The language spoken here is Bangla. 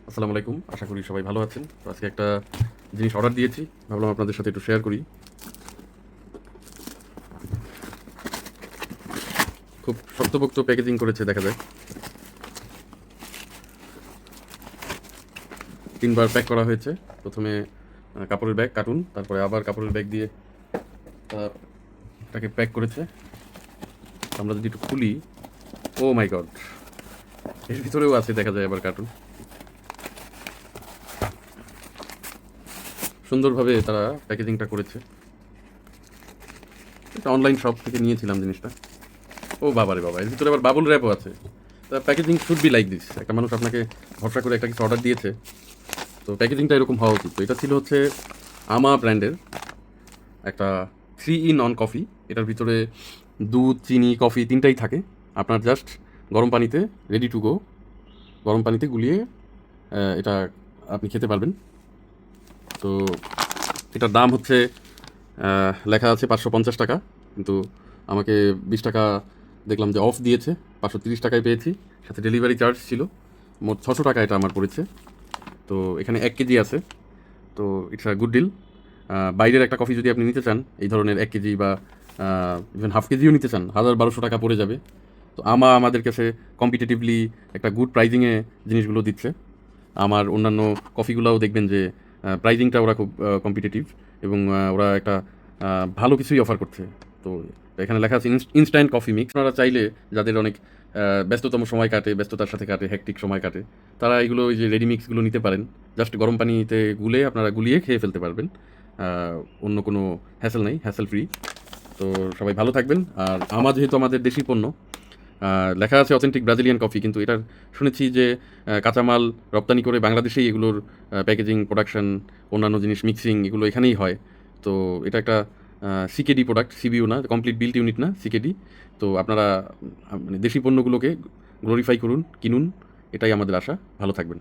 আসসালামু আলাইকুম। আশা করি সবাই ভালো আছেন। তো আজকে একটা জিনিস অর্ডার দিয়েছি। ভাবলাম আপনাদের সাথে একটু শেয়ার করি। খুব শক্তপোক্ত প্যাকেজিং করেছে দেখা যায়। ৩ বার প্যাক করা হয়েছে। প্রথমে কাপড়ের ব্যাগ, কার্টুন, তারপরে আবার কাপড়ের ব্যাগ দিয়ে আ এটাকে প্যাক করেছে। আমরা যদি একটু খুলি, ওহ মাই গড! এর ভিতরেও আছে দেখা যায় আবার কার্টুন। সুন্দরভাবে তারা প্যাকেজিংটা করেছে। এটা অনলাইন শপ থেকে নিয়েছিলাম জিনিসটা। ও বাবারে বাবা! এর ভিতরে আবার বাবল র‍্যাপও আছে। Packaging should be like this. একটা মানুষ আপনাকে ভরসা করে একটা কিছু অর্ডার দিয়েছে। তো প্যাকেজিংটা এরকম হওয়া উচিত। তো এটা ছিল হচ্ছে আমা ব্র্যান্ডের একটা 3 in 1 কফি। এটার ভিতরে দুধ, চিনি, কফি ৩টাই থাকে। আপনার জাস্ট গরম পানিতে রেডি টু গো গরম পানিতে গুলিয়ে এটা আপনি খেতে পারবেন। তো এটার দাম হচ্ছে লেখা আছে ৳৫৫০, কিন্তু আমাকে ৳২০ দেখলাম যে অফ দিয়েছে। ৳৫৩০ পেয়েছি। সাথে ডেলিভারি চার্জ ছিল। মোট ৳৬০০ এটা আমার পড়েছে। তো এখানে ১ কেজি আছে। তো ইটস আ গুড ডিল। বাইরের একটা কফি যদি আপনি নিতে চান, এই ধরনের ১ কেজি বা ইভেন হাফ কেজিও নিতে চান, ৳১,০০০-১,২০০ পড়ে যাবে। তো আমাদের কাছে কম্পিটিটিভলি একটা গুড প্রাইজিংয়ে জিনিসগুলো দিচ্ছে। আমার অন্যান্য কফিগুলাও দেখবেন যে প্রাইজিংটা ওরা খুব কম্পিটিটিভ, এবং ওরা একটা ভালো কিছুই অফার করছে। তো এখানে লেখা আছে ইনস্ট্যান্ট কফি মিক্স। আপনারা চাইলে, যাদের অনেক ব্যস্ততম সময় কাটে, ব্যস্ততার সাথে কাটে, হেক্টিক সময় কাটে, তারা এগুলো ওই যে রেডি মিক্সগুলো নিতে পারেন। জাস্ট গরম পানিতে গুলে আপনারা গুলিয়ে খেয়ে ফেলতে পারবেন। অন্য কোনো হ্যাসেল নেই, হ্যাসেল ফ্রি। তো সবাই ভালো থাকবেন। আর যেহেতু আমাদের দেশি পণ্য, লেখা আছে অথেন্টিক ব্রাজিলিয়ান কফি, কিন্তু এটার শুনেছি যে কাঁচামাল রপ্তানি করে বাংলাদেশেই এগুলোর প্যাকেজিং, প্রোডাকশন, অন্যান্য জিনিস মিক্সিং এগুলো এখানেই হয়। তো এটা একটা সিকেডি প্রোডাক্ট, সিবিইউ না, কমপ্লিট বিল্ট ইউনিট না, সিকেডি। তো আপনারা মানে দেশি পণ্যগুলোকে গ্লোরিফাই করুন, কিনুন, এটাই আমাদের আশা। ভালো থাকবেন।